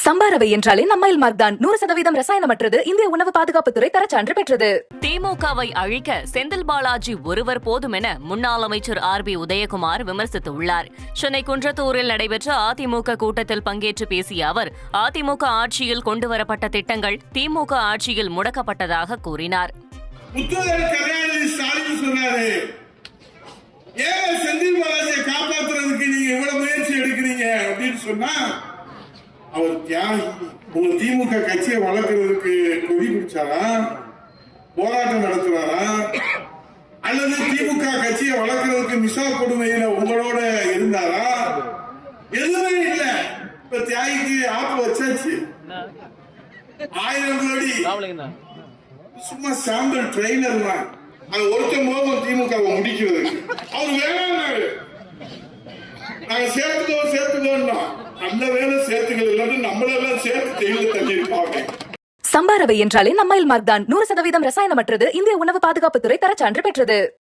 சம்பாரவை என்றாலே நம்மைல் மார்க்தான் 100% ரசாயனமற்றது. இந்திய உணவு பாதுகாப்புத்துறை தரச்சான்று பெற்றது. திமுகவை அழிக்க செந்தில் பாலாஜி ஒருவர் போதும் என முன்னாள் அமைச்சர் RB உதயகுமார் விமர்சித்துள்ளார். சென்னை குன்றத்தூரில் நடைபெற்ற அதிமுக கூட்டத்தில் பங்கேற்று பேசிய அவர், அதிமுக ஆட்சியில் கொண்டுவரப்பட்ட திட்டங்கள் திமுக ஆட்சியில் முடக்கப்பட்டதாக கூறினார். செந்தில் பாலாஜியை காப்பாற்றுறதுக்கு நீங்க இவ்வளவு முயற்சி எடுக்கிறீங்க அப்படின்னு சொன்னா, அவர் தியாகி. உங்க திமுக கட்சியை வளர்க்கறதுக்கு கொடி பிடிச்சாரா, போராட்டம் நடத்துறாரா, அல்லது திமுக கட்சியை வளர்க்கறதுக்கு மிசா கொடுமையில உங்களோட இருந்தாரா? எதுவுமே இல்ல. இப்ப தியாகிக்கு ஆப்பு வச்சாச்சு. 1000 கோடி சும்மா சாம்பிள் ட்ரெயினர் தான். அது ஒருத்தன் போதும் திமுக முடிக்கிறது. அவர் வேணாம், நாங்க சேர்த்துக்கோம் நல்ல வேலை சேர்த்துக்கள் இல்லாட்டி நம்மளெல்லாம் சேர்த்து தெய்வ தள்ளியிருப்பாங்க. சம்பாரவை என்றாலே நம்மைல் மார்க்தான் 100% ரசாயனமற்றது. இந்திய உணவு பாதுகாப்புத்துறை தரச்சான்று பெற்றது.